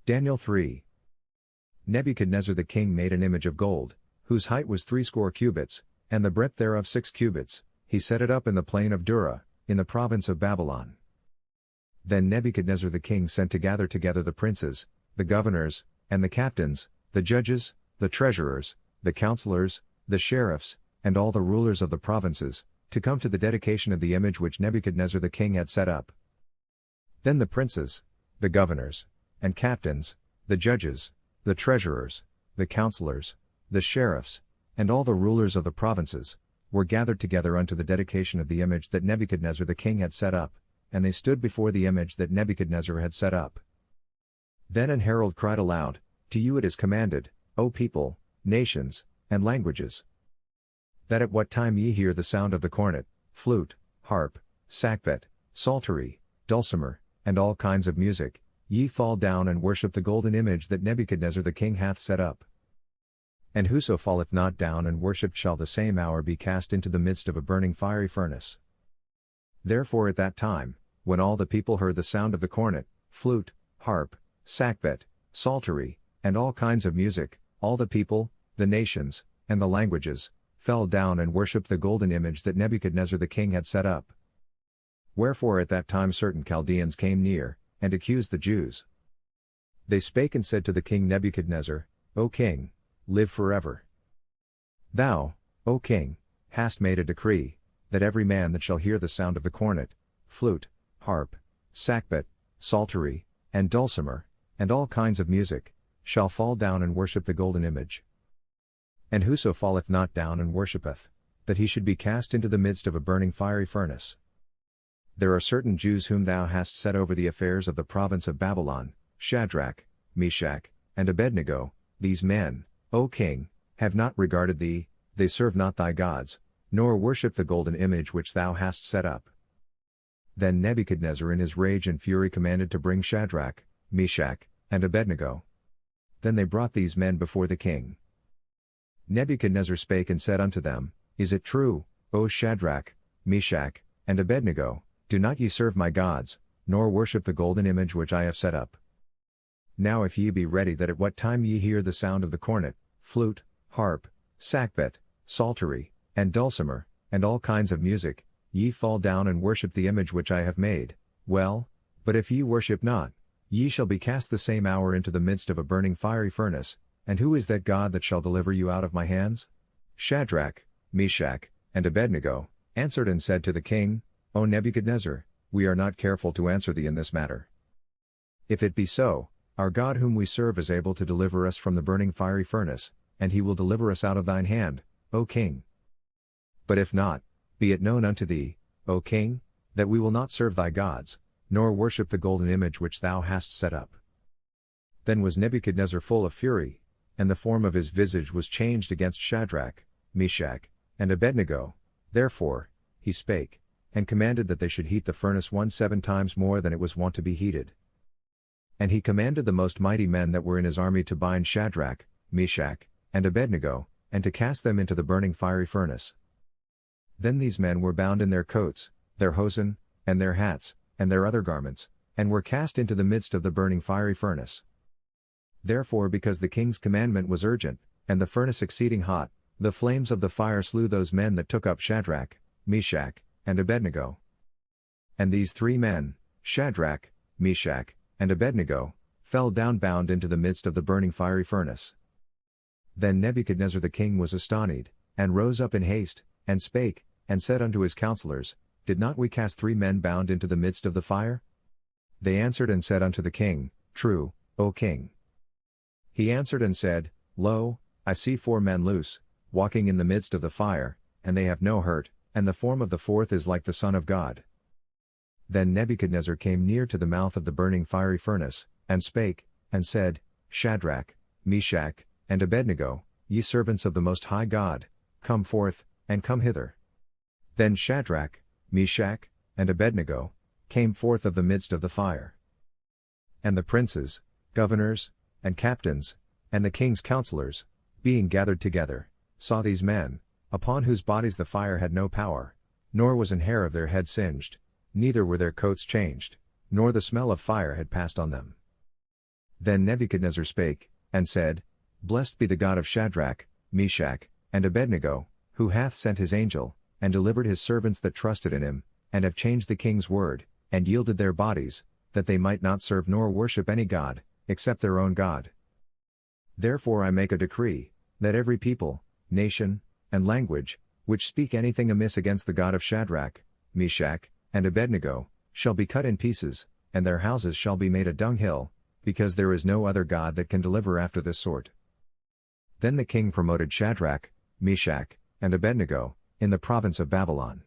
Daniel 3. Nebuchadnezzar the king made an image of gold, whose height was threescore cubits, and the breadth thereof 6 cubits, he set it up in the plain of Dura, in the province of Babylon. Then Nebuchadnezzar the king sent to gather together the princes, the governors, and the captains, the judges, the treasurers, the counsellors, the sheriffs, and all the rulers of the provinces, to come to the dedication of the image which Nebuchadnezzar the king had set up. Then the princes, the governors, and captains, the judges, the treasurers, the counsellors, the sheriffs, and all the rulers of the provinces, were gathered together unto the dedication of the image that Nebuchadnezzar the king had set up, and they stood before the image that Nebuchadnezzar had set up. Then an herald cried aloud, To you it is commanded, O people, nations, and languages, that at what time ye hear the sound of the cornet, flute, harp, sackbut, psaltery, dulcimer, and all kinds of music, ye fall down and worship the golden image that Nebuchadnezzar the king hath set up. And whoso falleth not down and worshipped shall the same hour be cast into the midst of a burning fiery furnace. Therefore at that time, when all the people heard the sound of the cornet, flute, harp, sackbut, psaltery, and all kinds of music, all the people, the nations, and the languages, fell down and worshipped the golden image that Nebuchadnezzar the king had set up. Wherefore at that time certain Chaldeans came near, and accused the Jews. They spake and said to the king Nebuchadnezzar, O king, live forever. Thou, O king, hast made a decree, that every man that shall hear the sound of the cornet, flute, harp, sackbut, psaltery, and dulcimer, and all kinds of music, shall fall down and worship the golden image. And whoso falleth not down and worshippeth, that he should be cast into the midst of a burning fiery furnace. There are certain Jews whom thou hast set over the affairs of the province of Babylon, Shadrach, Meshach, and Abednego. These men, O king, have not regarded thee, they serve not thy gods, nor worship the golden image which thou hast set up. Then Nebuchadnezzar in his rage and fury commanded to bring Shadrach, Meshach, and Abednego. Then they brought these men before the king. Nebuchadnezzar spake and said unto them, Is it true, O Shadrach, Meshach, and Abednego, do not ye serve my gods, nor worship the golden image which I have set up? Now if ye be ready that at what time ye hear the sound of the cornet, flute, harp, sackbut, psaltery, and dulcimer, and all kinds of music, ye fall down and worship the image which I have made, well, but if ye worship not, ye shall be cast the same hour into the midst of a burning fiery furnace, and who is that God that shall deliver you out of my hands? Shadrach, Meshach, and Abednego, answered and said to the king, O Nebuchadnezzar, we are not careful to answer thee in this matter. If it be so, our God whom we serve is able to deliver us from the burning fiery furnace, and he will deliver us out of thine hand, O king. But if not, be it known unto thee, O king, that we will not serve thy gods, nor worship the golden image which thou hast set up. Then was Nebuchadnezzar full of fury, and the form of his visage was changed against Shadrach, Meshach, and Abednego. Therefore, he spake, and commanded that they should heat the furnace 17 times more than it was wont to be heated. And he commanded the most mighty men that were in his army to bind Shadrach, Meshach, and Abednego, and to cast them into the burning fiery furnace. Then these men were bound in their coats, their hosen, and their hats, and their other garments, and were cast into the midst of the burning fiery furnace. Therefore because the king's commandment was urgent, and the furnace exceeding hot, the flames of the fire slew those men that took up Shadrach, Meshach, and Abednego. And these 3 men, Shadrach, Meshach, and Abednego, fell down bound into the midst of the burning fiery furnace. Then Nebuchadnezzar the king was astonied, and rose up in haste, and spake, and said unto his counsellors, Did not we cast 3 men bound into the midst of the fire? They answered and said unto the king, True, O king. He answered and said, Lo, I see 4 men loose, walking in the midst of the fire, and they have no hurt, and the form of the 4th is like the Son of God. Then Nebuchadnezzar came near to the mouth of the burning fiery furnace, and spake, and said, Shadrach, Meshach, and Abednego, ye servants of the Most High God, come forth, and come hither. Then Shadrach, Meshach, and Abednego, came forth of the midst of the fire. And the princes, governors, and captains, and the king's counsellors, being gathered together, saw these men, upon whose bodies the fire had no power, nor was an hair of their head singed, neither were their coats changed, nor the smell of fire had passed on them. Then Nebuchadnezzar spake, and said, Blessed be the God of Shadrach, Meshach, and Abednego, who hath sent his angel, and delivered his servants that trusted in him, and have changed the king's word, and yielded their bodies, that they might not serve nor worship any god, except their own God. Therefore I make a decree, that every people, nation, and language, which speak anything amiss against the God of Shadrach, Meshach, and Abednego, shall be cut in pieces, and their houses shall be made a dunghill, because there is no other God that can deliver after this sort. Then the king promoted Shadrach, Meshach, and Abednego, in the province of Babylon.